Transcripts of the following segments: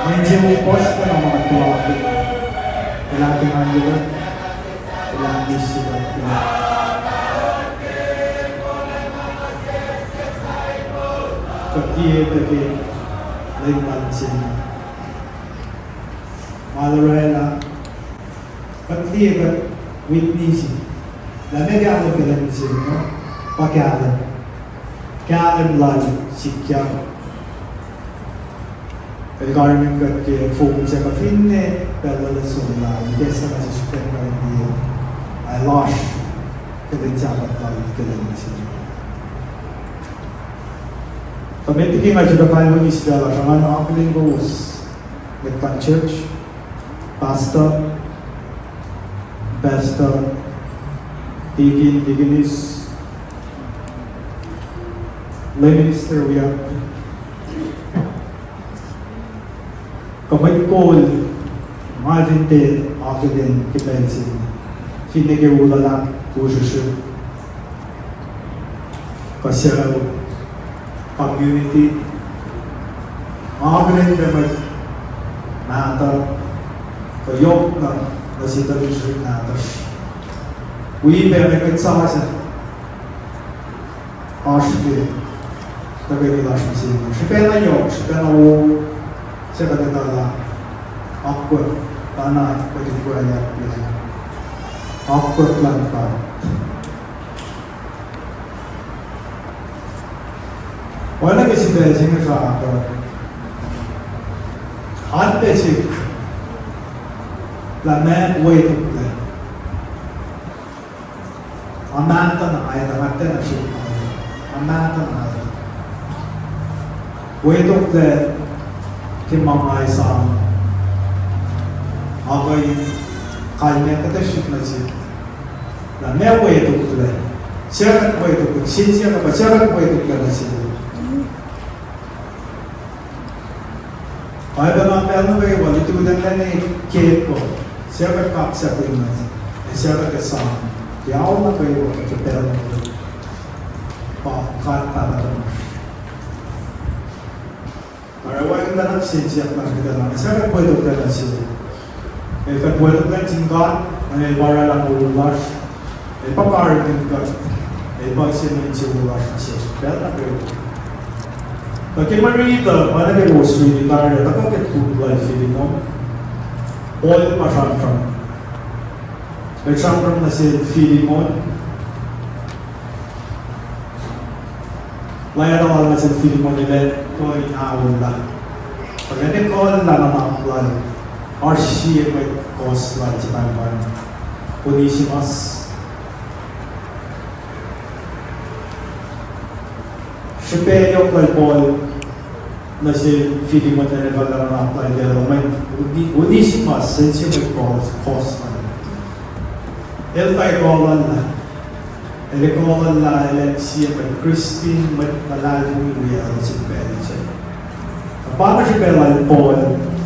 Medyo post ko ng mga tuwapin. Kailangan tingnan nyo. Kailangan isipan nyo. Kaki lain sini. Malarela. Kaki witness. Lame kaya ako kailan sini, no? Pakialam. Kaya lalo sikya. Il garment che fokuset på finne eller sola det som är så spännande I lost det jabbat det den sin. Kami tingin nga sa kayo ni Israel sa mga aking goals with the church pastor deaconess lay minister we are kamay call imagine din after din kipensin sinigewula lang kushushun kasi community makakalit na may nata kayok na nasitalisyon nata uwi may katsaka sa ashke tagay nila siya siya siya pera yok siya pera saya kata awkward, tanah bagi buaya bilang awkward lantar. Wala kasi blessing sa ako. Hard basic. La man way to play. Amanta na ay natin na siya. Amanta na ay. Way to play. Mga isang agay kanya katashik na siya na may way to play siya way to play siya ka ba siya way to play na siya ay ba mga pera kayo wala ito na lang eh kaya ko siya ka kaksa ko na siya ka kasama kaya ako na kayo ito pera na kayo pakata na ito Ahora voy a dar la ciencia para que te la mesa que puedo tener así. El que puedo tener chingón, en el bar a la mulular, el papá que el bar se me dice mulular así. Pero porque marito, para que vos militar, ya está que tú la filimo. All pasang. El champion na si Filimon. Laya daw na si Filimon nila. Ko inaawal lang. Pag nag-call lang ang apply, or siya may KOSRAEAN sa Taiwan. Punishimasu. Siya peyo kay Paul na si Filimon na nagkalang apply pero may punishimasu siya may KOSRAEAN. El tayo kawalan na. Elikawalan na siya may Christine may malalong real si Peli siya. Paano siya pelay Paul?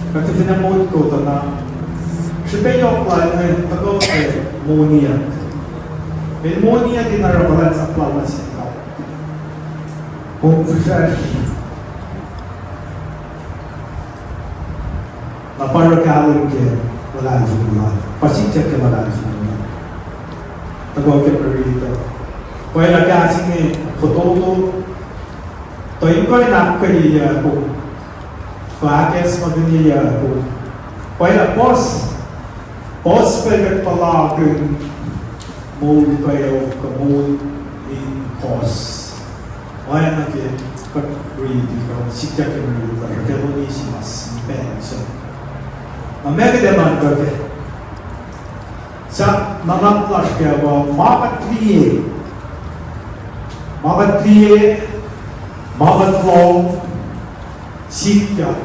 Kasi pinamod ko ito na siya peyo apply na tago kay Monia. May Monia dinarabalan sa plawan siya. Kung siya naparakalan kaya wala yung pasikya kaya wala yung tago kay Perito. Kaya nagkasing eh, foto-foto. Ito yung ko na kaya ko. Bakes magniya ko. Kaya pos pwede pala kung mood kayo, mood in cause. Kaya nagkaya pag-ready ko, sikya ka na rin. Kaya bunishimasu, penso. Mamaya naman ko kaya. Sa mga flash kaya ko, makatliye, makatlong, sikyak,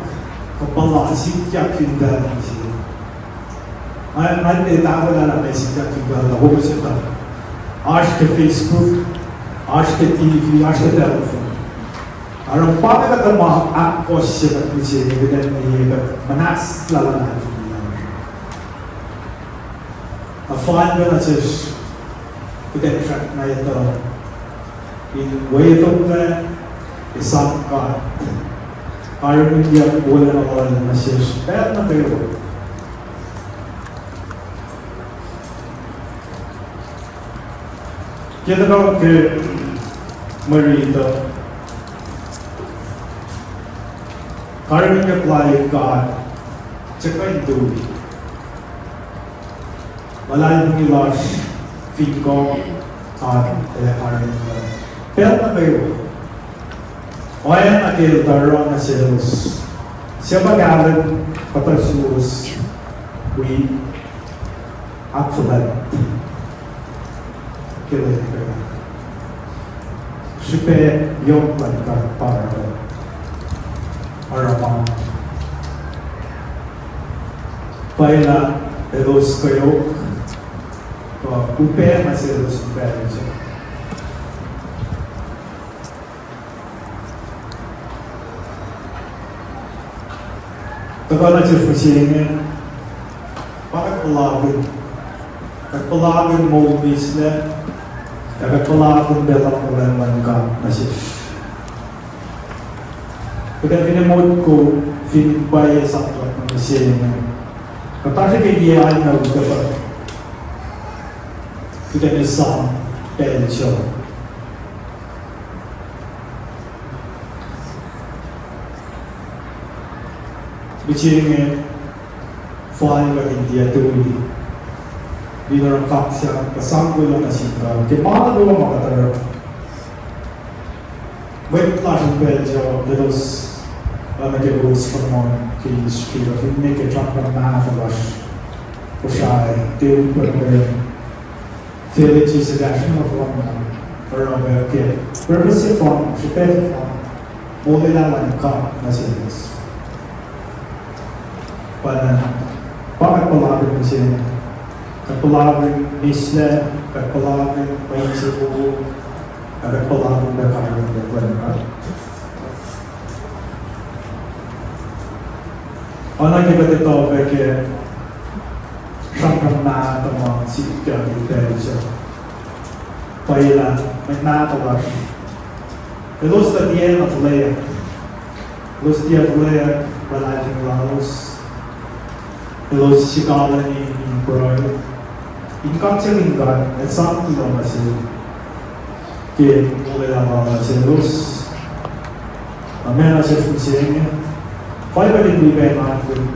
kapala, sikyak pindahan siya. Ay, tako na lang may sikyak pindahan. Ako ko siya tayo. Ash ka Facebook, ash ka TV, ash ka telephone. Arang paano ka mga akos siya at siya, manas lalanan. Afaan ko na siya, potential na ito. In way of the isang God. Ayaw hindi ako wala na wala na siya. Kaya na kayo. Kaya na kay Marita. Ayaw hindi apply God. Tsaka yung duty. Wala yung ilash. Feed ko. Ayaw hindi. Kaya na kayo. Kaya na kayo daro na si Jesus. Siya magalan patasus we absolute. Kaya kayo. Siya yung langkang para mga kaya na Jesus kayo upaya na si Jesus upaya siya. Tagala siya fasihingin, bakit palagin? Nagpalagin mo misle, nagpalagin belang ulan ka na siya. Kaya pinamod ko, finibay sa akin ng fasihingin. Kapag kailangan na uga pa, kaya niya sa pensyon. Bichingin, flying ka India tuwi. Di na rangkak siya, kasanggo lang na siya. Kaya mga nagawa makatara. May klaseng Belgium, littles, nag-rules pa naman kay history. If you make a jump on math, rush, pushay, tiw, pero Felix is a dash of one or a kid. Purpose fun, she paid fun. Muli lang ang ka na siya. Bakit palagin mo siya? Kapalagin misle, kapalagin paisip mo, kapalagin na kaya ng gagawin. Nagkibat ito kaya siyang na ito mga sikya ng Belgium. Paila, may natawag. Ilos na diyan at Leia. Ilos diyan at Leia, wala yung lalos. Ilos sikala ni Brian. Income siya linggan, at saan ito na siya. Kaya wala na siya ilos. Mamaya na siya siya niya. Fai ba din bibay natin?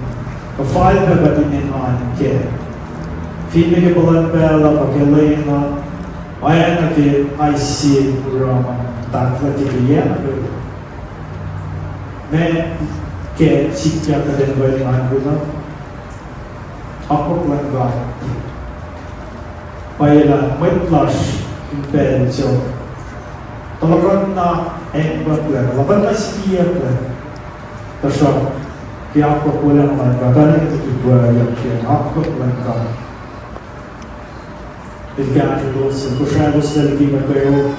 Kapag ba din yung kaya? Feed me palan pala, pagkilay na, ayan na kaya, I see Rama, tatla kaya na kaya. May kaya sikya ka din ba yung na? Ako lang ba? Paila, may flush, impensyon. Talagang na, engbat lang, laban na siya lang. Tasya, kaya ako lang man ka, galing ito ibuayak yan, ako lang ka. Ilgatidos, ilkusyados na ligiman kayo.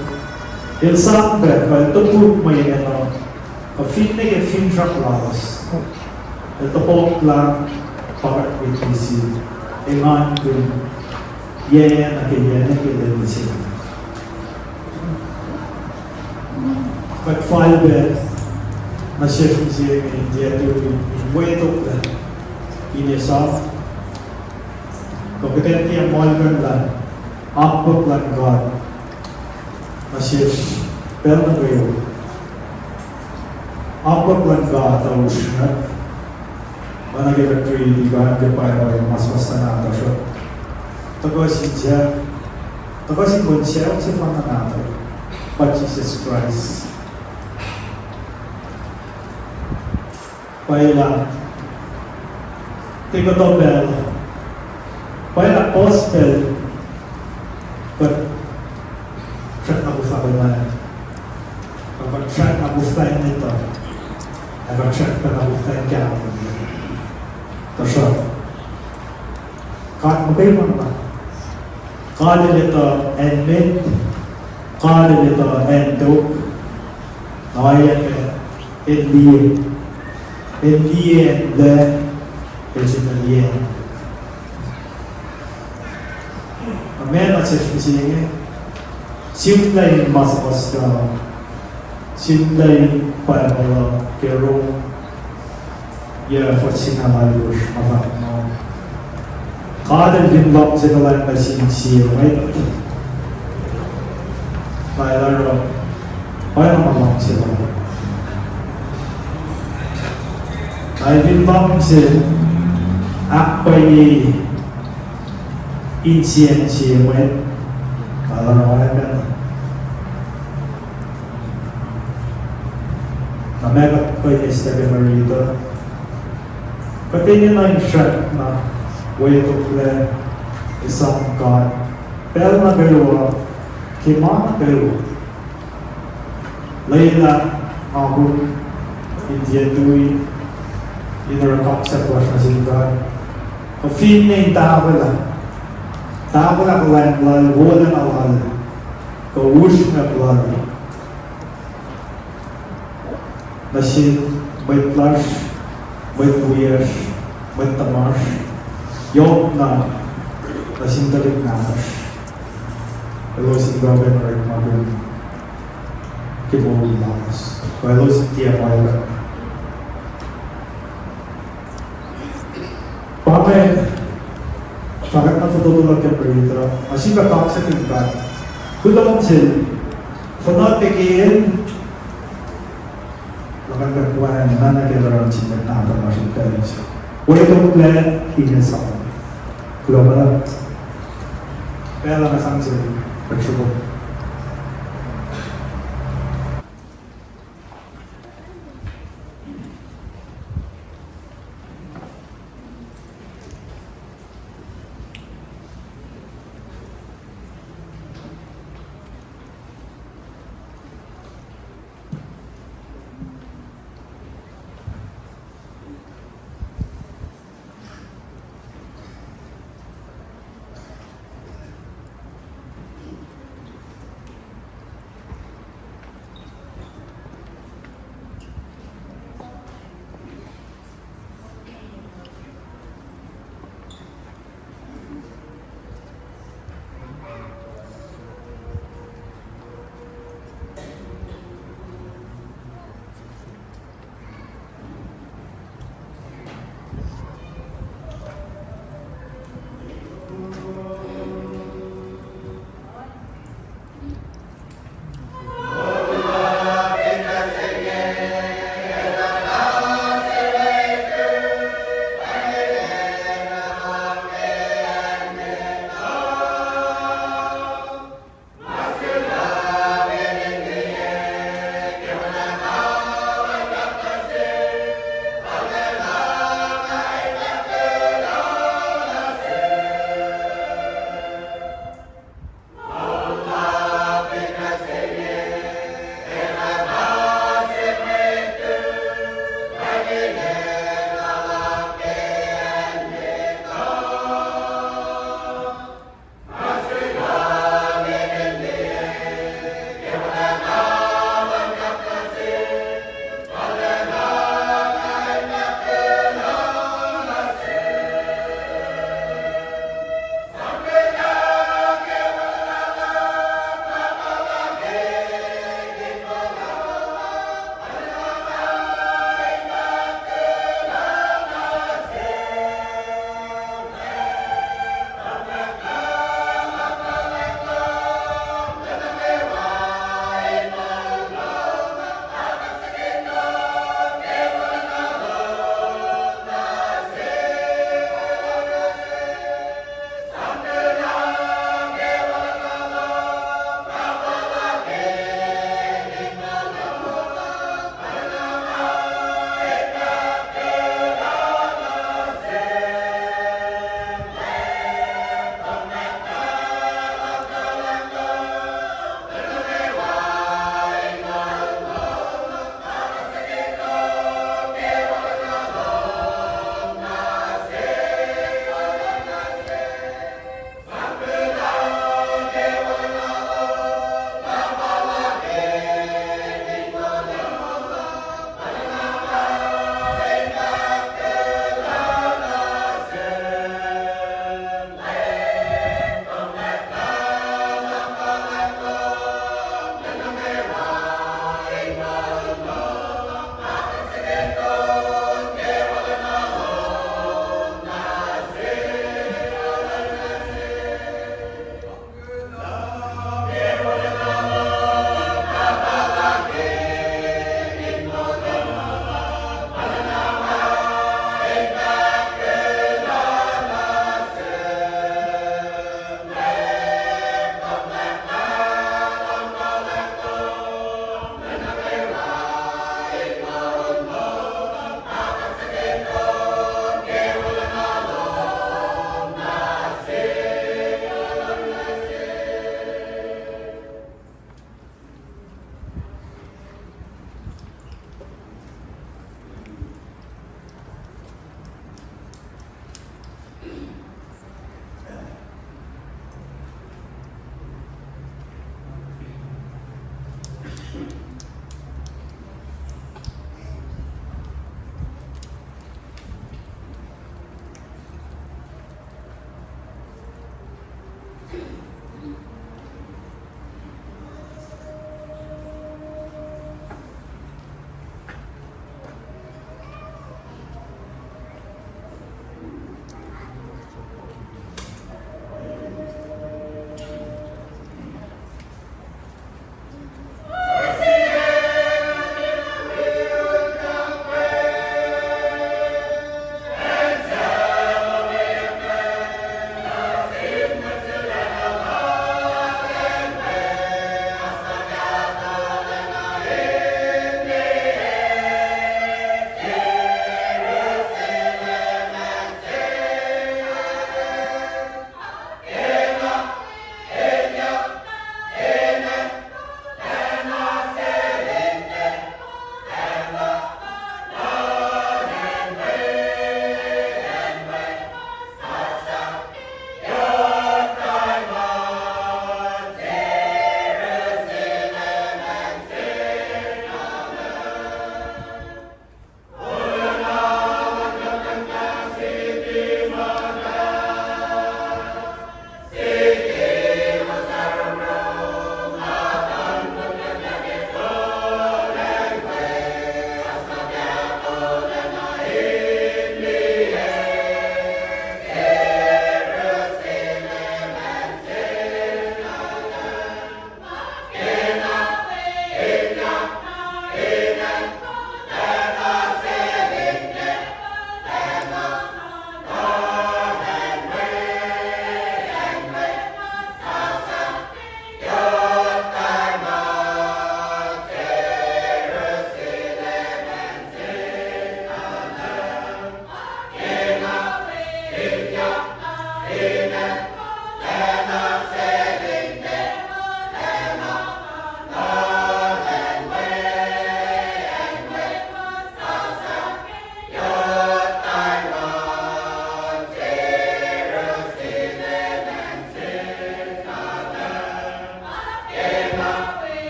Ilsambe, kaltupog may ano, ka-fin na yung fin siya klaus. Iltupog lang, pakatwitisi, iman kung yan na kailan siya. Pag-falbe, na siya siya ng India to inuetok lang inisaf kompetente ang malkan lang akbot lang God na siya pero na kayo akbot lang God ang usna managay ka di ba hindi pa yung mas na nata siya tagasin siya tagasin mo siya si Fana nata but Jesus Christ Paila, tigo to bell. Paila gospel, but check na busa ko na. Kapag check na busa nito, kapag check na busa yung kaya ko. Tasya, kahit magkayo mo ba? Kali nito admit, kali nito endok, nakaya hindi. In the end, it's in the end. Amen. At sa siya simplay masakos ka, simplay para kero ya forcina malus mafakno kada vinlok sinalan na sinsiyo ay laro ay namalong sila ay vinlok sin akpay insiyensiyo ay laro ay na megat ko yung Esteban Marito. Pati niya na yung shot na way to play isang God. Pero na galawa, kima na galawa. Layla, ako, India Dewey, inarakak sa kwash na si God. Ka-feel niya yung tao lang. Tao lang kalang wala na wala. Ka-whoosh na wala. Nasib, may flush, may tuwish, may tamash, yung na nasindalik namas. Hello, si Governor right Magun, Kimoli Lamas. Hello, si Tia Paula. Pamay, bakit na tutulog yung perito? Kasi ba toxic yung bad? Kulang sila, fanatic magagawa na nagkakaroon sila na information parents. Way to plan, hinasal. Kulo ba lang? Kaya lang nasang sila, pagsubok.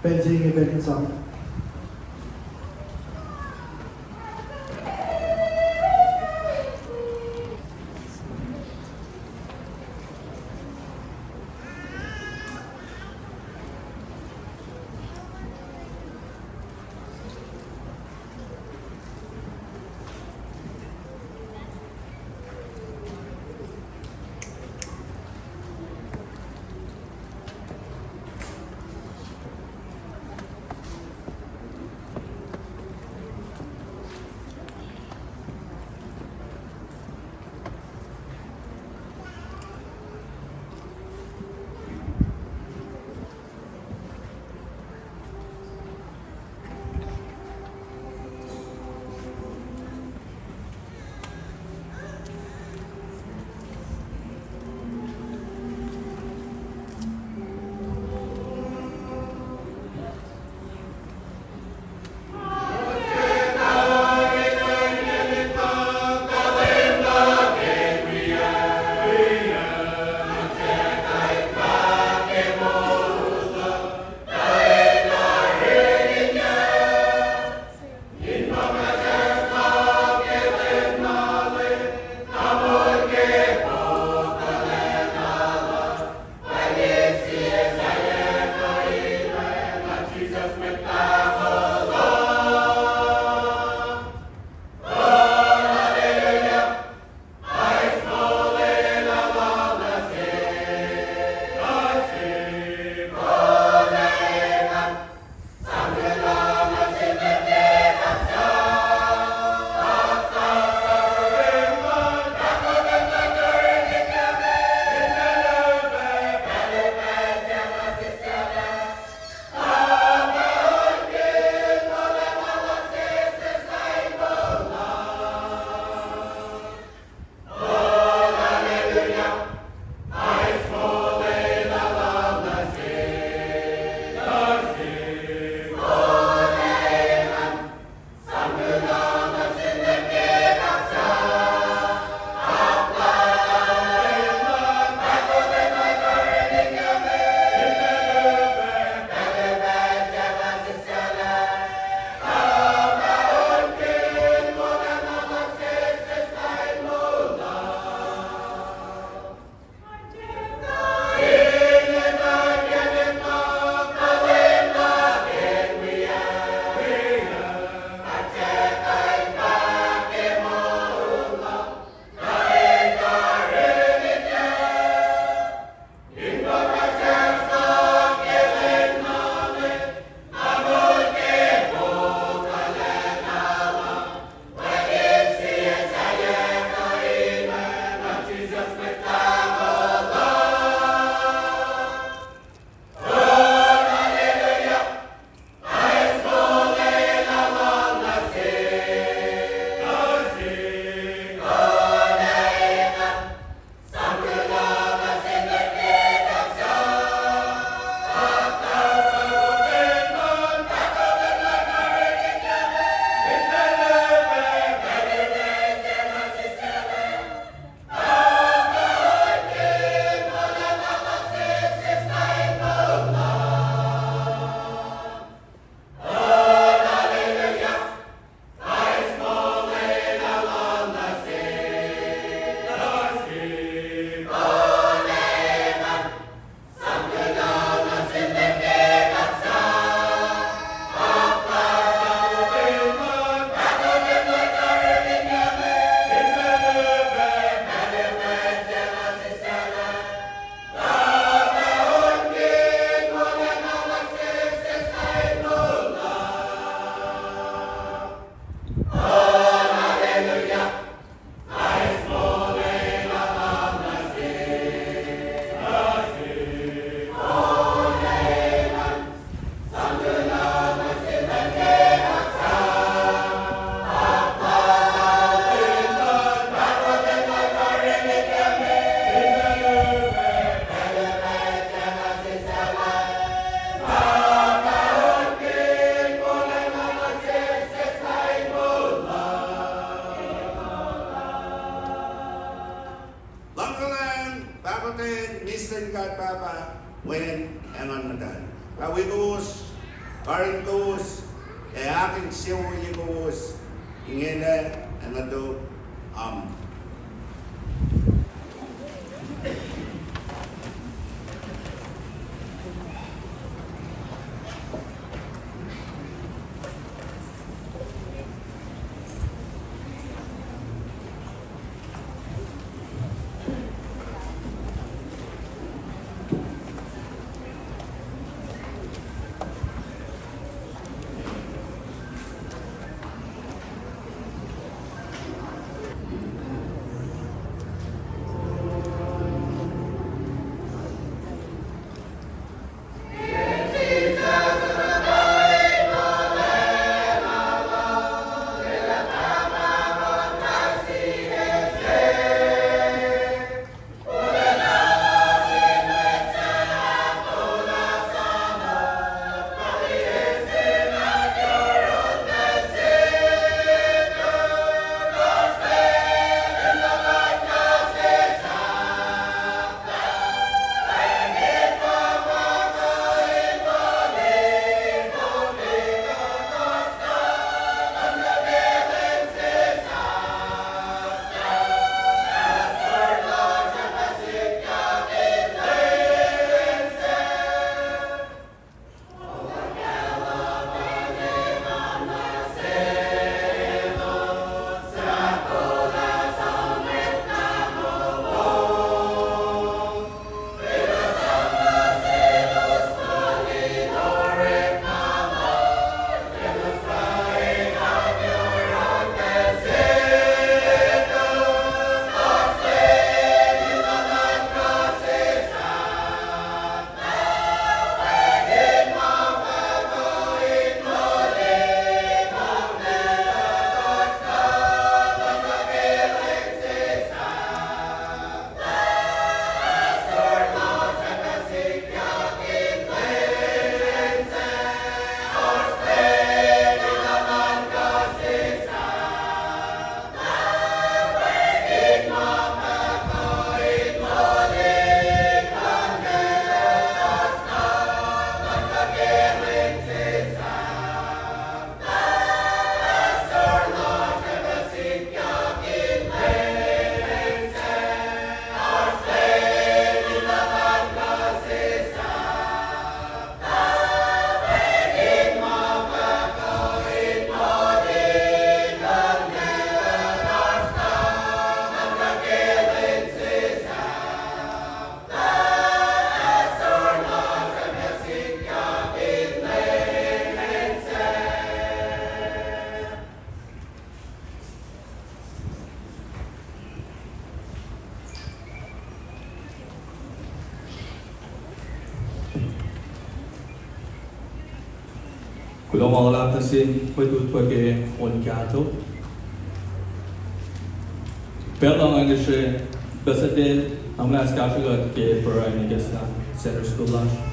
เป็นจริงเป็นสอง Ramadan. Kawigus, Karingus, aking siwigus, ingene, anado, Kulong mga laptasin, Utwe ke onkato. Pero ang siya, basta din, ang mga skasyagat ke Parayan na center school lunch.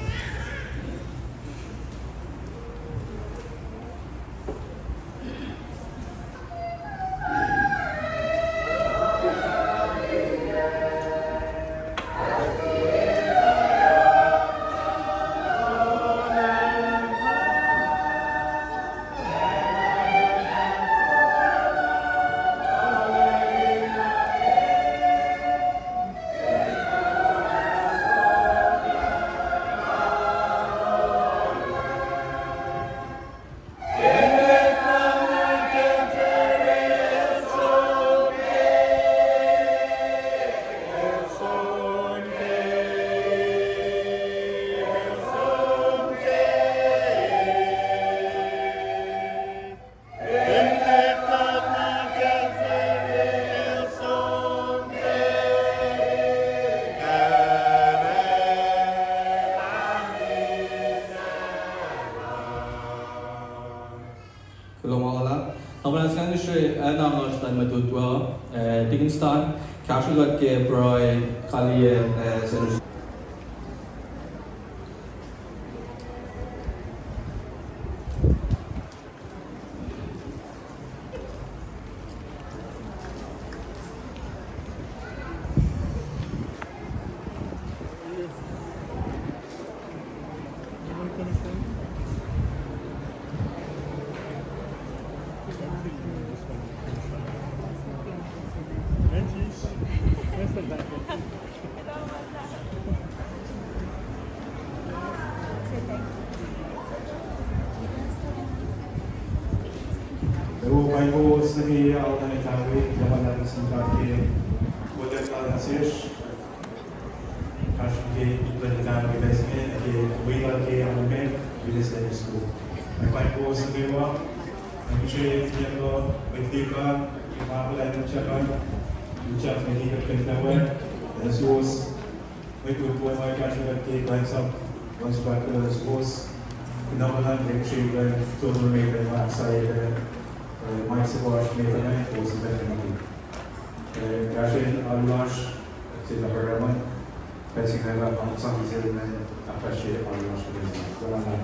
Diginstan, Kashugat ke Broy, Kaliye, Center. Eu vai vou seguir a organizar e trabalhar assim para que poder fazer acho que implementar o investment que o IVA que é o momento de descer isso. Vai vou seguir lá, a gente tendo equipa e uma mulher no Japão, no Japão que é que não é, as duas muito boa vai achar que vai só vamos para as duas não vai ter que chegar todo o meio da saída mais se gosta de também ou se vai ter que acho que a loja se dá para lá parece que ela não sabe dizer né a partir da loja que vai lá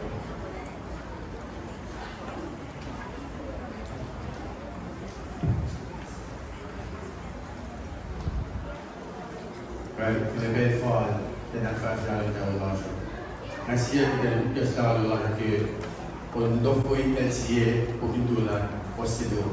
in de bed fall den affärsvärlden av loja. Jag ser den just av loja que on doit pas intensifier pour tout là possible.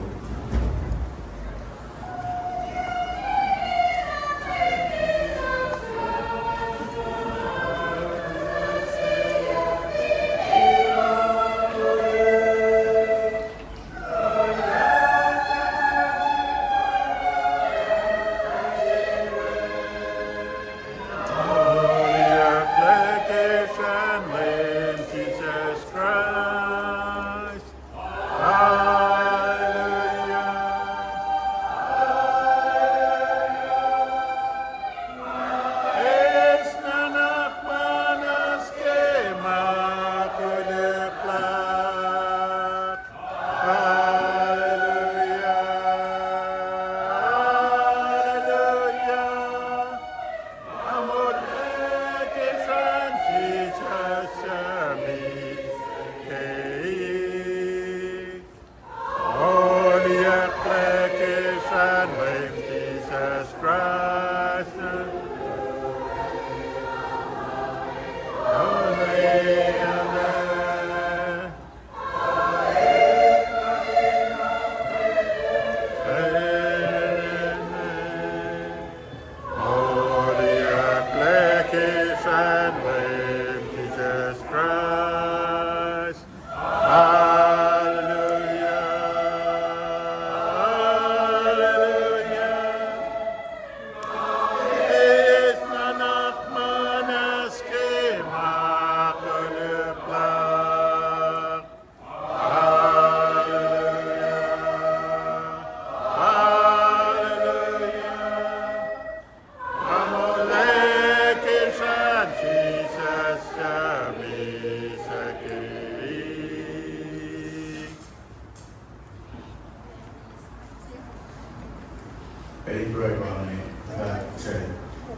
Väldigt bra varning att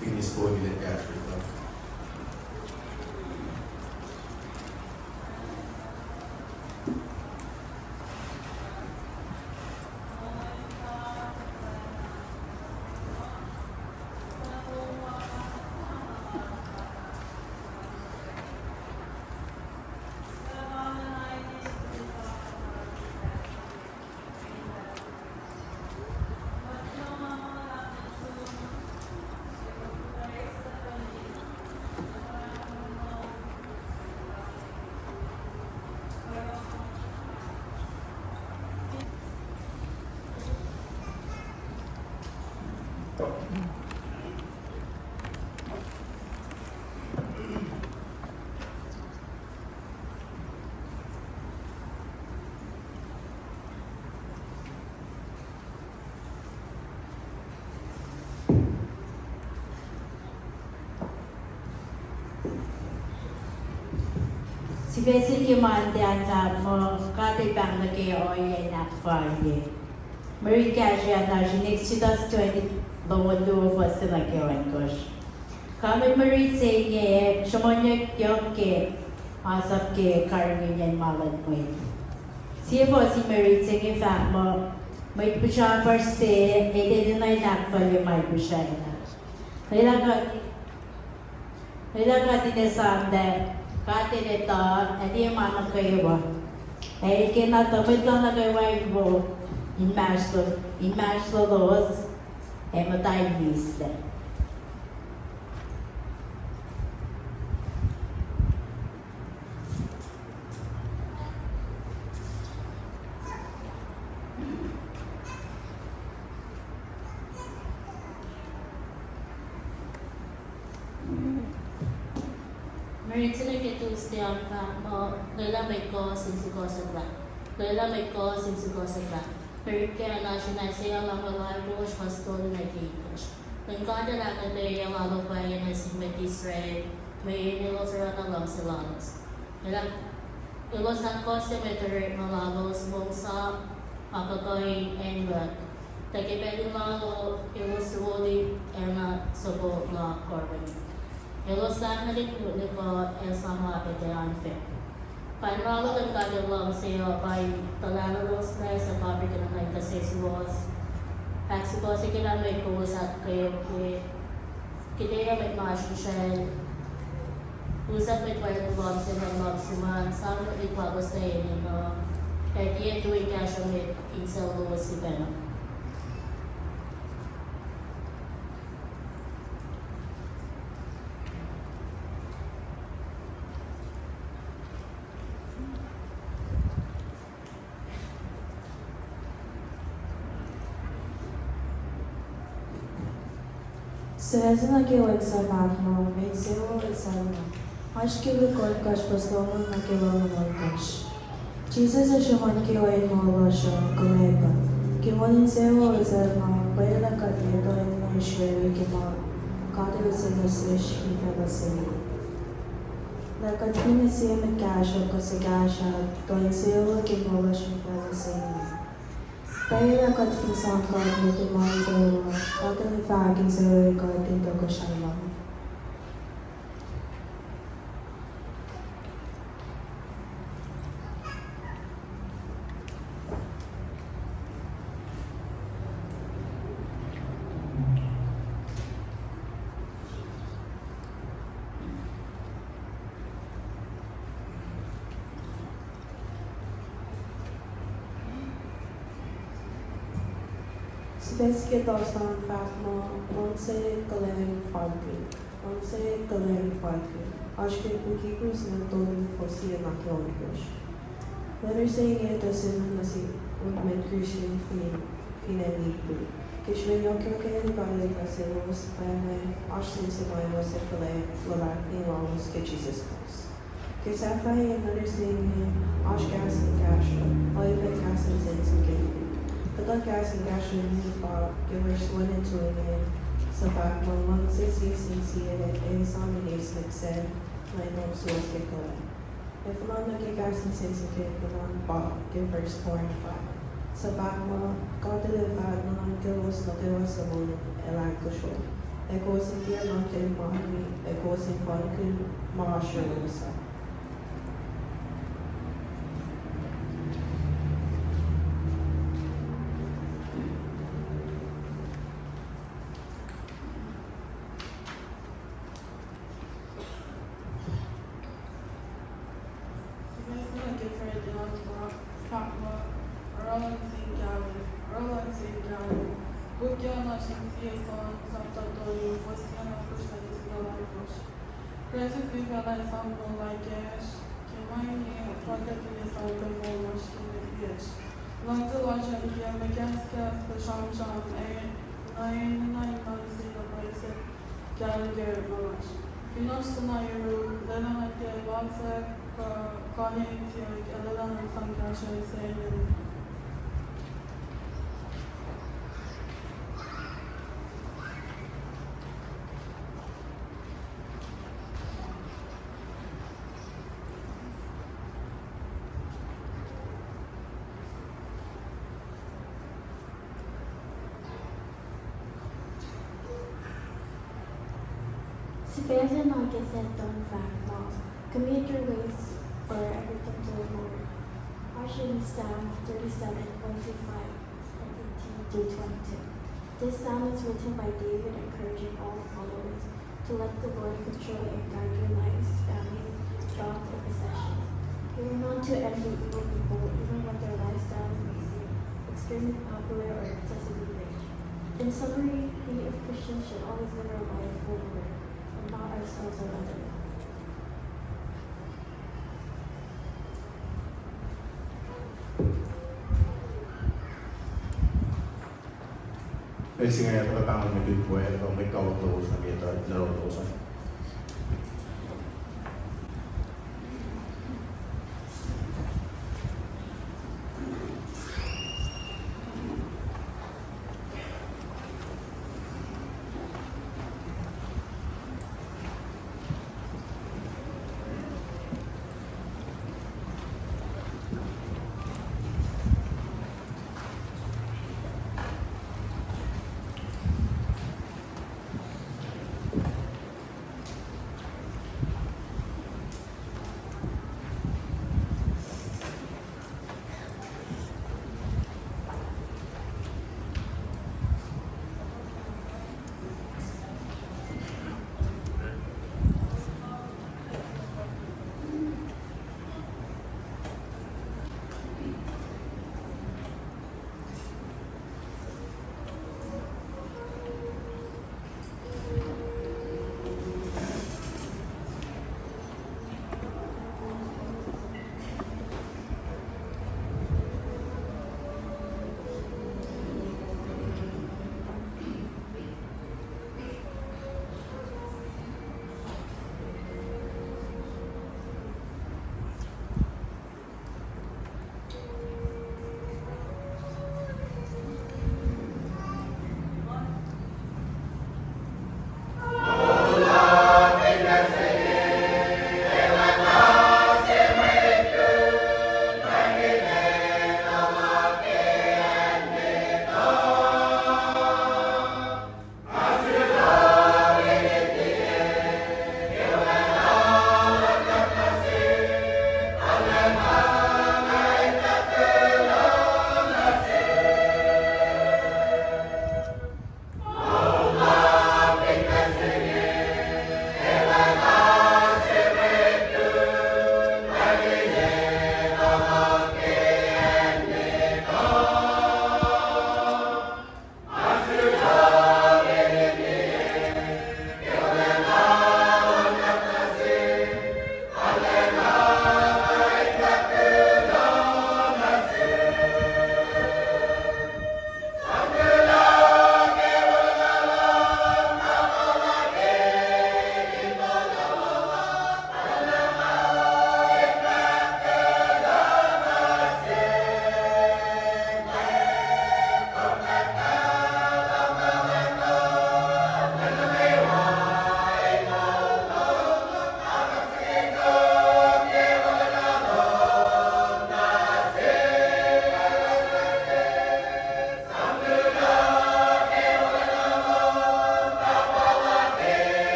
finnas på i det här. Si Bessie kimande ata mo kate bang na kayo ay nakfalye. Marie Kasia na next 2020 bawado for sila kayo ang kosh. Kami Marie say niya shamonya yung ke asap ke karingan malan mo. Siya po si Marie say niya fa mo may pusha per se ede na nakfalye may pusha na. Nila ka tinesanda Kate deta edi mana kaiwa. Kena tabita na kaiwa ibo in maslo dos matay liste. Maritina Tuesday on Lola Miko Sinsukosa. Lola Miko Sinsukosa. America National Say along the live Rosh was stolen at English. When God allowed the day along the way and I sing with Israel, may Nilos around along Silanos. It was not cosmeter Malalos, Mosa, Akakoy, and work. The Quebec Lalo, it was Woli and Sobo La Corbin. It was not a little and somehow a bit unfair. Panalo ng kanilang sa'yo by Talanolos na sa public ng nagkasis was Mexico sa kinamay ko sa kayo kaya may masyasyan usap may pwede lobs and lobs man sa mga ipagos na yun at yun doing cash on it in sa Louis si Venom. Связана геолог Саватма, Мексио и Савна. Ашки выколь каш пословно на геолог каш. Jesus is Shimon Kio in Molosho, Gomeba. Kimon in Seo is Elma, Baila Kateto in Moishweri Kima, Katilis in the Swish, Ifabasini. La Katrina Sim and Gasha, Kosigasha, Toin Seo, Kimolosh, Ifabasini. Baila Katrin San Kati, Kimon, Katali Fag in Seo, Katin Tokoshala. Spesike dostan fatma, onse kalem falpi. Acho que o que cruzam todo fosse naqueles. Letters saying it as in nasi mit Christian finalipo. Que shwenyo que ele vai fazer os pais, acho que se vai você falar lavar em lojas que Jesus Christ. Que se afai another saying acho que assim caixa, olha para casa sem que Kadang kasi gasho ni pa givers one and two again. Sa fact mo mang sincere and some days nagsaid na inong suwas kay kala. If lang nagkakasin sincere kalang pa givers 4 and 5. Sa fact mo kautilifad ng kilos na kilos sa muli elang kusyo. Eko sin tiya lang kayo mahali, eko sin fun kun makasyo sa. Preços de violação por Laikesh, que mãe e toda a direção do mundo esquecidas. Longe loja de Americanas, Pacham Cham, Nine Zero Price, Gallagher Village. Finos Nayu, Lena Nakia Boxer, Connie, Ellen and some cash and saying. Spares and not get set on fact law. Commuter ways for everything to the Lord. Washington Psalm 37, 1-5, 18-22. This psalm is written by David, encouraging all followers to let the Lord control and guide your lives, family, songs or possessions. They were known to envy evil people even when their lifestyles may seem extremely popular or excessively rich. In summary, we as Christians should always live our life for the Lord and not ourselves or others. El Señor pagkapangan ng Utwe o may kautos na ito at narotosan.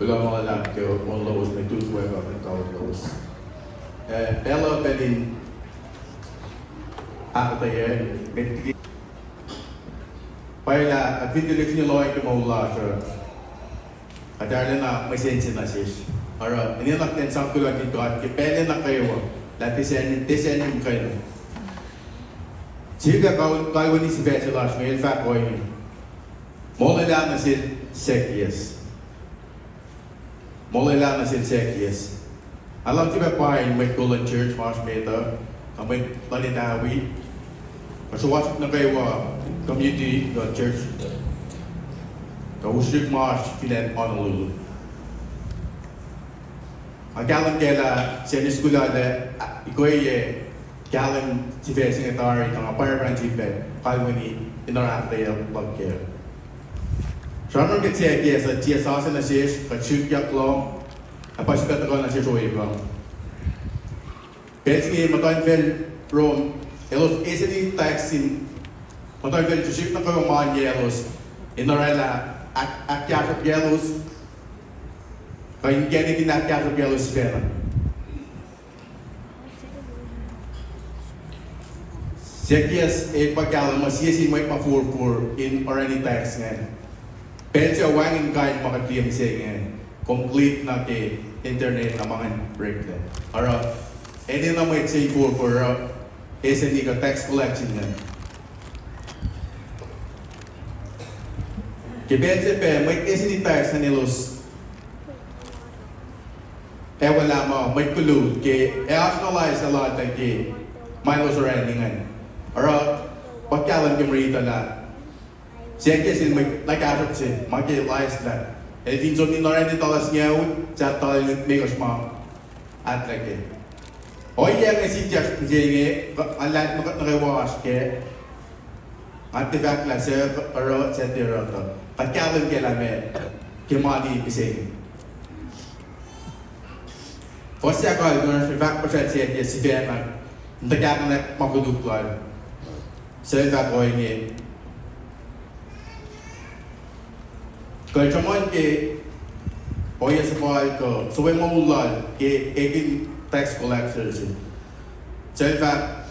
Kulang mga lang ko Honolulu may Utwe ka ng Honolulu. Ela belin ako tayo may Paila at video lift niyo loy ko maula siya. At dahil na may sense na siya. Ara, ininak din sa kulang dito at kipele na kayo. Lahat disen yung kayo. Siga kayo ni si Bachelor ngayon fa ko yun. Molala na si Sekias. Molala na si Sekias. Alam tiba pa yung may kulang church mas meta. Kamay paninawi. Masuwasok na kayo community the church KOSRAEAN march filan Honolulu. Agalan kela sa eskwela de ikoy galan si facing atari ng apartment tipe kalwani interact tayo pagkaya. Shannon get siya kaya sa tia sasa na siya kachuk yak long apasikat ko na siya shoy bang. Basically matan fel Rome elos easily taxing matan fel chuk na ko mga yelos inorela akyat yelos kaya gani kinakyat yelos fera. Sekias pagkala masiyasi may pafurfur in already tax ngayon. Pensya wangin kahit makatiyam siya ngayon. Complete na ke internet na mga break na. Ara, edi na may say for SND ka tax collection ngayon. Kibensya pa, may SND tax na nilos. Wala mo, may kulud ke nationalize a lot ng ke Milos Ranningan. Ara, pagkalan kimrita na siya kasi may nag-arap siya, mag-realize na finso ni Noran ni talas ngayon sa talas may kasma at lagi. O iya nga si Josh Nzenge, ang lahat nakawakas ke artifact lang siya, pero sa tirato. Pagkalan kaya namin, kimani pising. First siya ko, kung artifact pa siya si Vietnam, hindi kaya na makuduklan. Sa artifact ko yung kalau cuman ke oya sekolah ko, so when maulal ke egin tax collectors. So in fact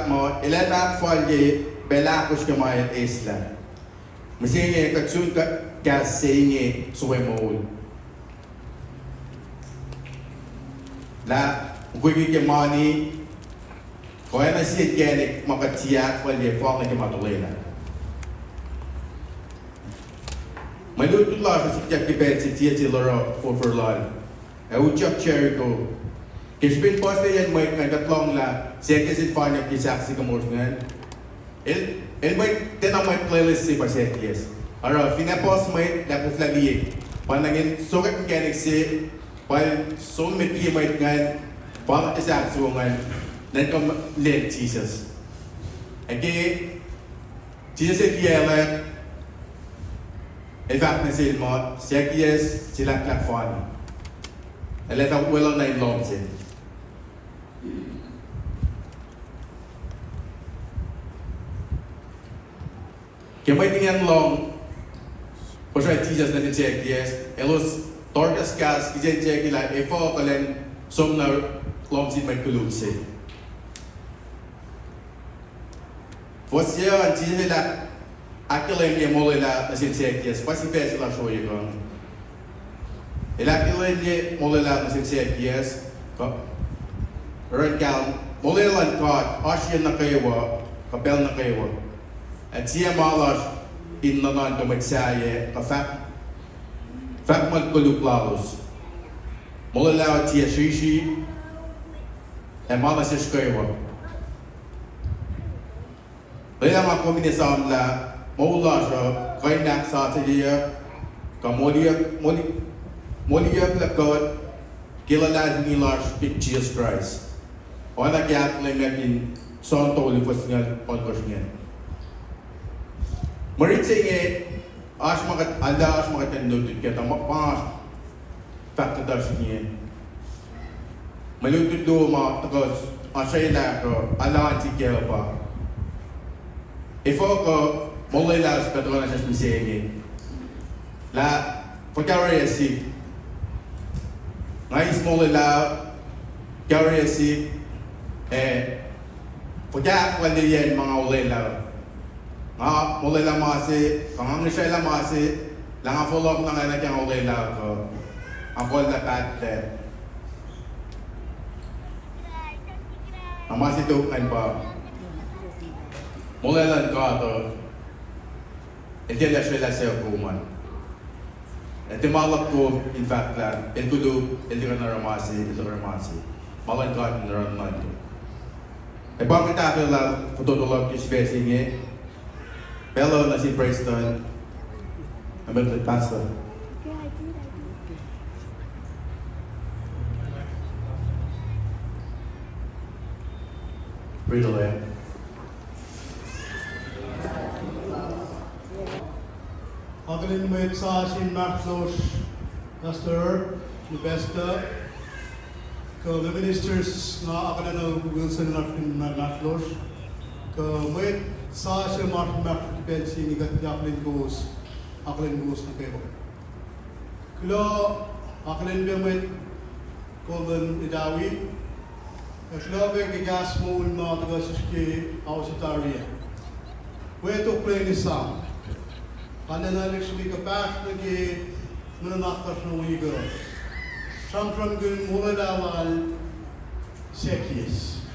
mo ilata fal ke belakos ke may isla. Mesinge katsun ka singe so when maul. La kuigi ke money ko na siya ke makatiyak fal ke fal ke matulela. May lutut la sa sikyak kibet si tia laro for life. Uchak Jericho. Kishbin poste yan may nagatlong la siya kasi fanya kisak si kamors ngayon. May tinang may playlist si Pasekias. Ara, finapos may lapos laliig. Panangin sukat mechanic si pal son may kiya may ngayon pang kisak so ngayon nan kam let Jesus. Again, Jesus kiya la in fact, na sila mo, siya kiyas sila klakfan. Alam ang wala na yung long sin. Kaya may tingnan long, po siya Jesus na siya kiyas, elos torkas kas, kaya siya kila, efo kalen, som na long sin may kulog sin. Po siya, ang Jesus nila, Aquele é molela na sinsekias, pasi fez lá show igual. Ele aquele é molela na sinsekias, rangal molela card, asya na kayo, kapel na kayo. At siya malas in nanan to magsaye, kafak magkuluklalos. Molela at siya shishi, e malas is kayo. Lela mga kombinasyon la Maula siya, kaya naksa sa iya, kamoliyak lakot, kilala nila Jesus Christ. O nagyat lang natin sa tolipos nga pagkos niya. Marit sa inge, as makatandutid kita, mga faktadas niya. Malutid do mga takos, asay na ako, alaan si kaya pa. Ifo ko, mulai lah sekarang saya sendiri. La Pagkawari ngay small la kawari pagka wala yan mga ulay la nga ulay la masi kangang siya la masi lang ang follow up na nga nagyang ulay la ko ang call na patle ang masi tukan pa mulai lang ka to hindi na siya sa hukuman. At malak ko, in fact, lang, el kudu, el ka naramasi, malan ka naramman ko. E bakit ako lang, patutulog yung spacing Bello na si Preston, naman na pastor. Pray the Lamb. Akalin met sa sin Marcos Pastor, the besta, ka the ministers na akalin na Wilson na Marcos, ka met sa sin Marcos Pensi ni akalin goes na kayo. Kilo akalin ba met Golden Idawi, kilo ba kigas mo ulma taga sa ausitaria. Weto play ni Sam. Kanana actually kapas lagi menakar no igo. Samtram gun mula dawal sekis.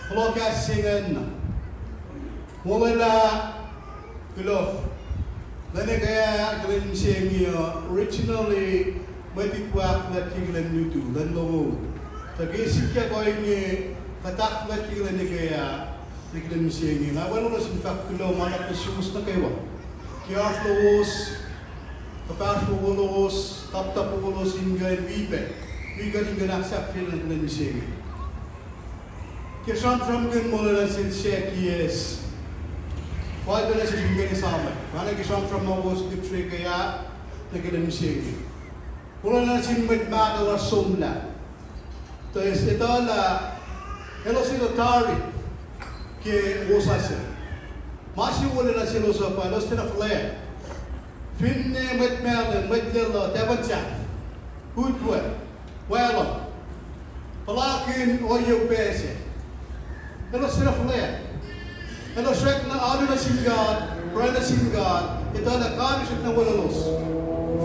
Kalau kasingan mula la kulo. Lene kaya kalian semi originally mati kuat la tinglan yutu dan logo. Tapi sikya ko ini katak la tinglan ni kaya tinglan semi. Na wala na sinfak kulo mana pesus na kayo. Kias logos, kapas logos, tap logos hingga wipe, hingga naksak film dan misegi. Kiasan from mula sin sekies, five minutes hingga ni sama. Mana kiasan from logos dipre kaya naging misegi. Mula na sin magmagawa somla. Tapos ito la, hello sila tari, ke usasa. Masih wala na sila sa palos na flare. Finne metmelden, metlela, tebancha, Utwe, wala. Palakin o yung pese. Hello sila flare. Hello shek na ano na singgad, brand na singgad, ito na kami shek na wala los.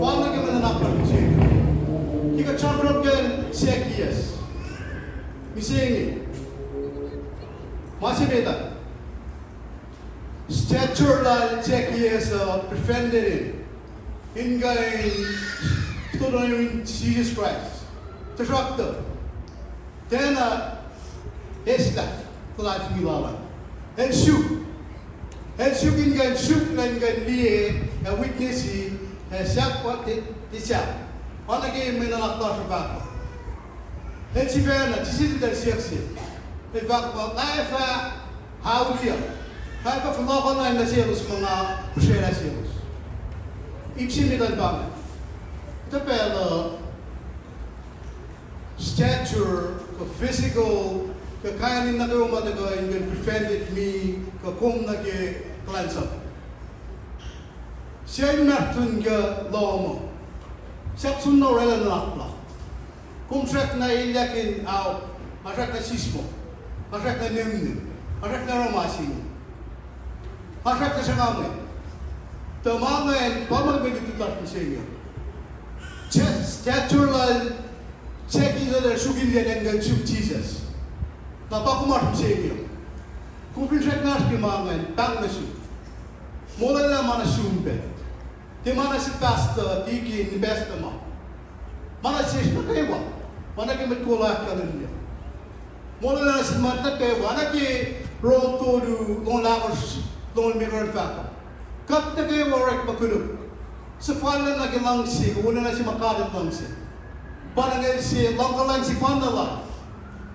Fala ka mananakpan ko siya. Kika champrap kan sekiyas. Misengi. Masih beta. Stature la Czechia defended in in Jesus Christ. Traktor. Then esta life gilawan. And shoot. And shoot in gan shoot and gan lie a witness siap what the siap. On the game in a lot of back. And si verna, this is the section. The back of life how dear. Kaya pa fumakon na silos mga pusera silos. Ipsimitan ba? Ito pero stature, physical, kakayanin na kayo matagayin, prevented me, kakum na ke cleanse up. Siya yung naktun ka law mo. Siya sunno rela na nakla. Kung siya na ilyakin aw, masak na sismo, masak na nimnim, masak na romasin. Masak na siya ngamoy. Tamamen, pamagbilit tutlat sa inyo. Stature lang, check ito na sugin yan ang sug Jesus. Napakumat sa inyo. Kung pinsak nga si mamen, tang na sug. Mula lang mana sumpe. Di mana si pastor, tiki, ni besta mo. Mana siya na kayo ba? Mana kayo matkulak ka rin niya. Mula lang si mata kayo ba? Mana kayo ron todo, nung lakos, nung mirror factor. Kat na kayo warek makulog. Sa falan na kilangsi, kung una na si makalit langsi. Parang si langkalang si Pandala.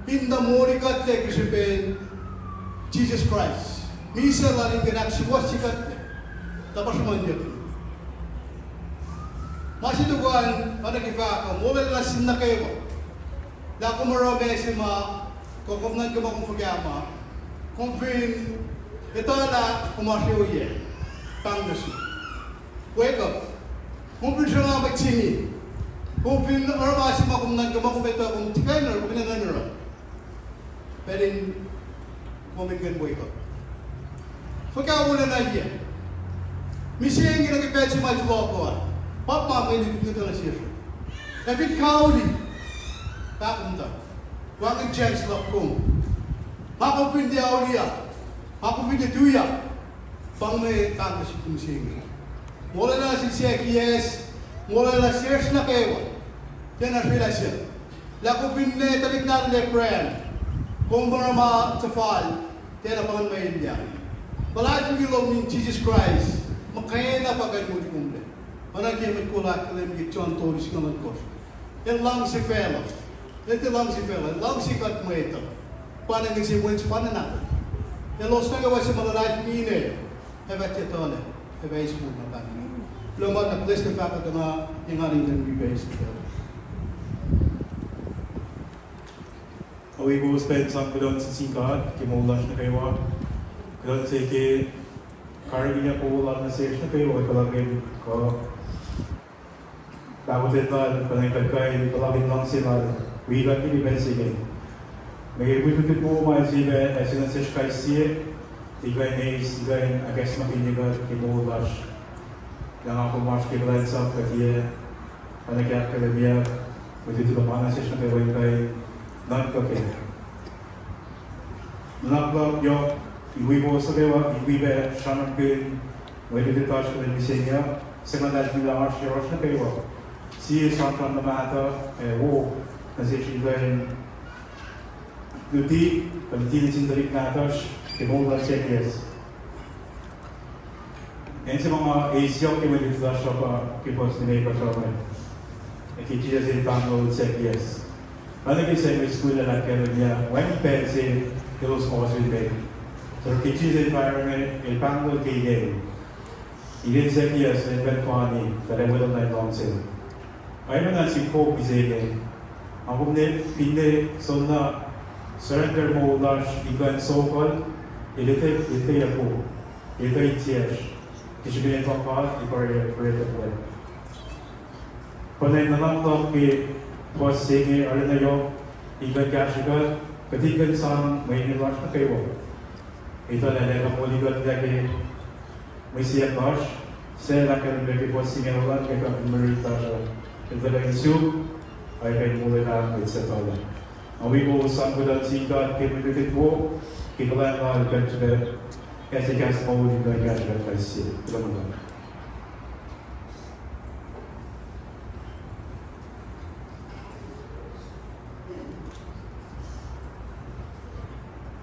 Pindamori kat na kisipin Jesus Christ. Misa lang yung ganaksiwas si kat na. Tapos man yun. Masituguan, panagifaka, mula na sin na kayo. Na kumarami si kukumnan ka kung pagyama. Kung fin, ito na kumasiyo yan. Pangdasu. Wake up. Mungkin siya magsingi. Mungkin orang masih makumnan kemakumeta kung tikainer kung pinananira. Pero mungkin boy ko. Pagka muna na iya. Misi yang kita kipet si mai flow ko. Papa may dito na siya. David Kauli. Takumta. Wang chance lap kong. Ako pindi aulia. Ako pindi tuya. Pang may tanda si kumisi. Mula na si yes. Mula na siya na kewa. Yan ang relasyon. Lako pinne talit na le friend. Kung marama sa fall, yan ang pangan may India. Palagi yung ni Jesus Christ, makaya na pagay mo di kumble. Managay mo kulak kalim ni John Torres ka man ko. Yan lang si fella. Yan lang si fella. Lang si kat mo ito. Paano si Wins paano yan los na gawa si malalaki ni Ine. Hebat ito na. Hebat ito na ba? Lumat na place na fakat na yung haring ng bibase ito. Awi ko spend sa kudon sa singkat, kimulas na kayo. Kudon sa iki, karang niya po ulan na siya na kayo, ay palagin ko. Dapat ito, panaytag kayo, palagin lang sila, wigat ni Ben sige. May ibututin po mga siya, ay sinasya kayo siya, tigay nays, tigay agas makinigat, kimulas. Yang ako mas kibalan sa katiya, panagyak kalabiyag, magtitulong pa na siya na kayo non-cooking. Nakla yo iwi mo sa dewa iwi be shaman kun wede de tash ko ni senya semana di la marche rosh na kayo. Si santan na mata wo kasi chilen duty pagtili sindarik na tash ke mo la checkers. Ense mga Asia ke mo dito tash pa ke pos ni pa sa may. Ekiti de tango checkers. Malagi sa school na academia, when pensi, those courses they. So kitchen environment, el pango kaya. Even 7 years, and went funny, that I will not long say. I know that si Pope is again. Ako pinde, so na surrender mo lash, ikan so-called, ito ako, ito itiyash. Kisibinin pa pa, ipare po. Panay na lang lang kay was sige alin na yo ikan kashiga katigan sa may nilash na kayo ito na nila mo ligat dagi may siya bash sa lakan bagi was sige ulan kay kamarita siya ito lang isu ay kay muli na it's a tola awi ko sang gudan sika kay bibitit mo kikalan na alkan siya kasi kas mo ligat kashiga kasi ito mo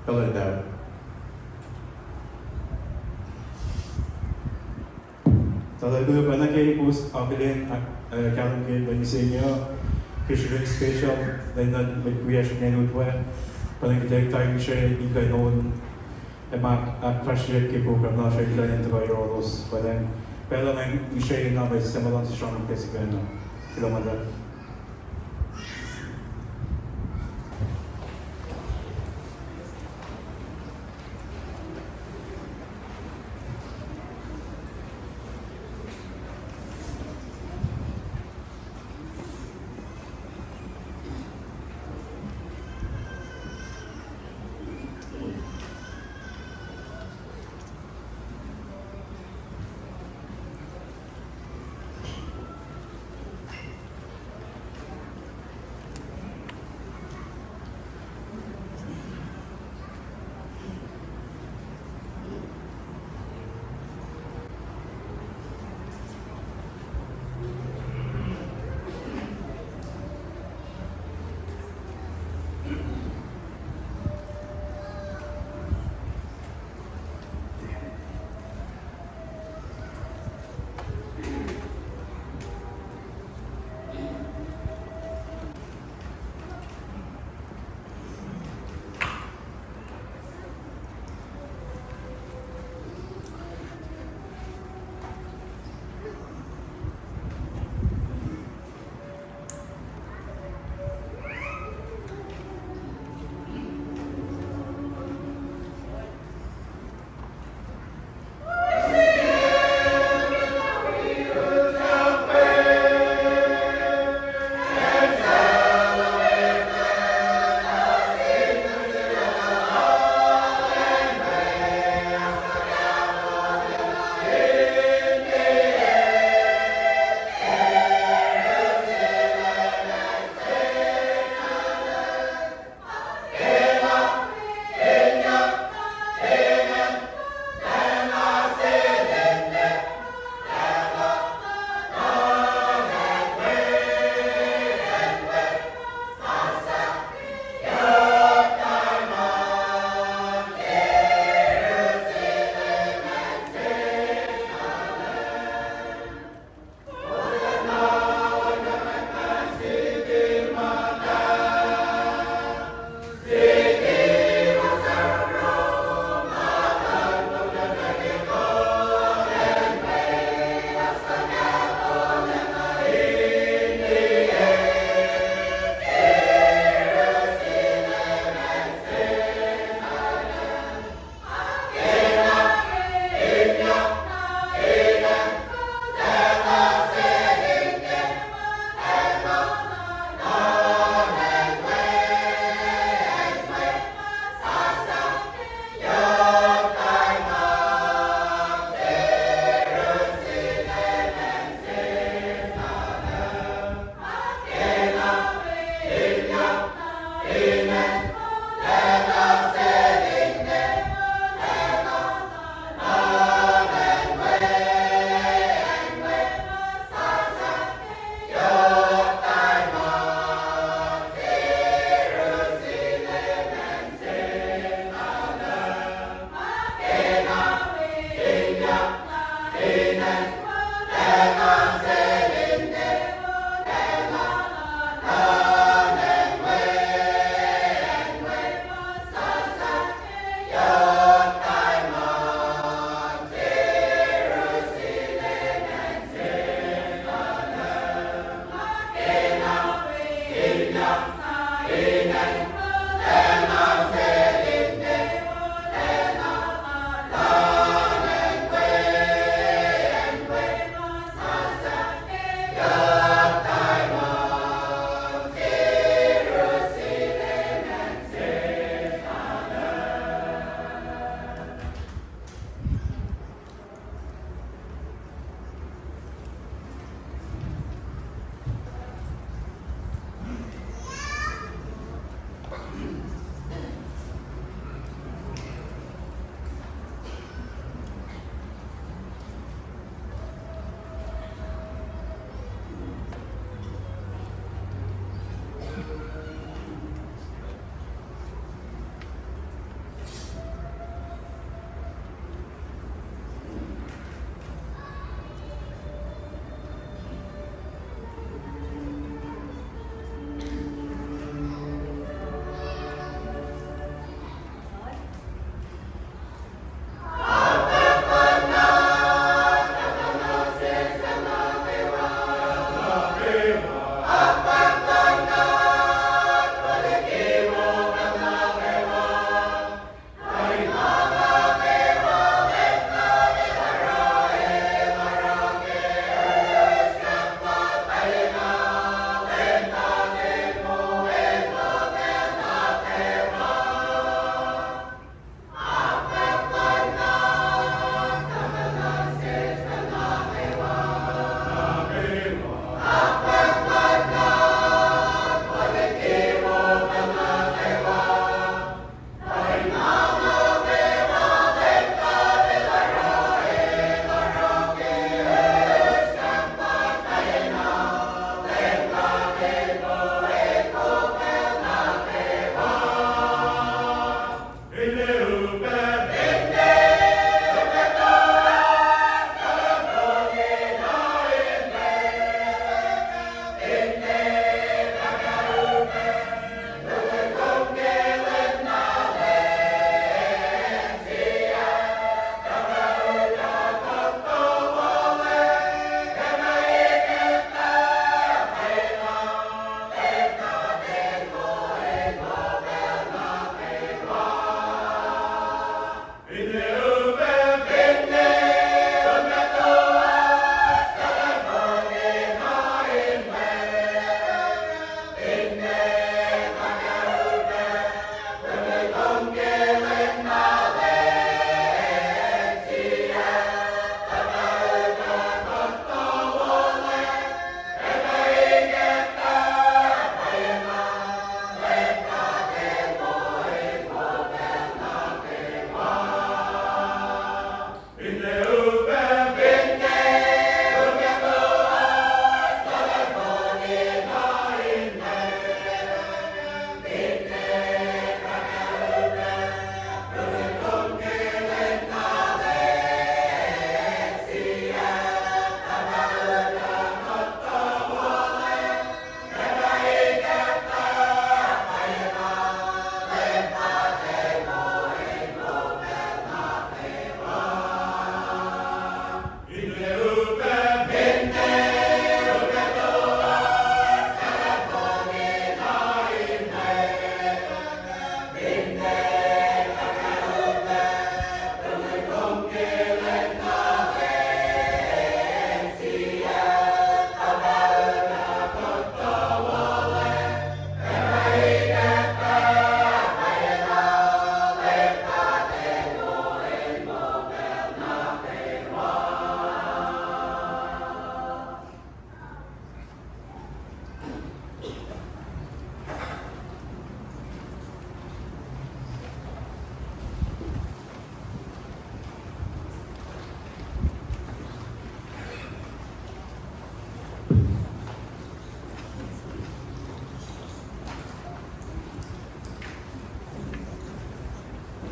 Kalenda. Talaga ba na kayo po abilin kami kayo ba ni sa inyo Christian special dahil na mag-reaction ngayon Utwe panagkitag tayo siya ikay noon ay mag-appreciate kayo program na siya ilan yung tabayo oros pero may siya yung nabay sistema lang si Sean kasi gano'n kilometer.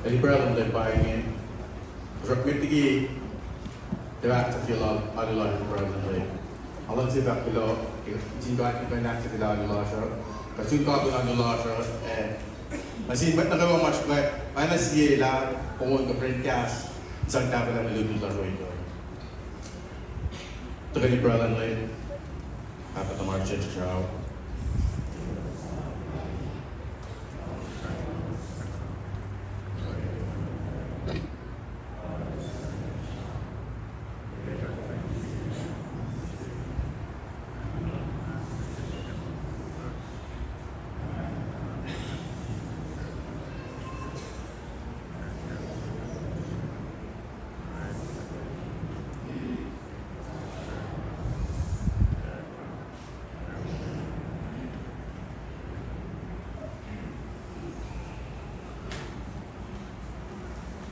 El problem le buying Rok mitigi Devat to feel all the problem le. Alan si back below Jinga ikan nak sa kila nila siya. Kasi ka ko nila siya Masin ba't nagawa mas ko Ana siya la Pungon ka print cash Isang dapat na malulong laro ito Ito ka ni problem le Dapat na march siya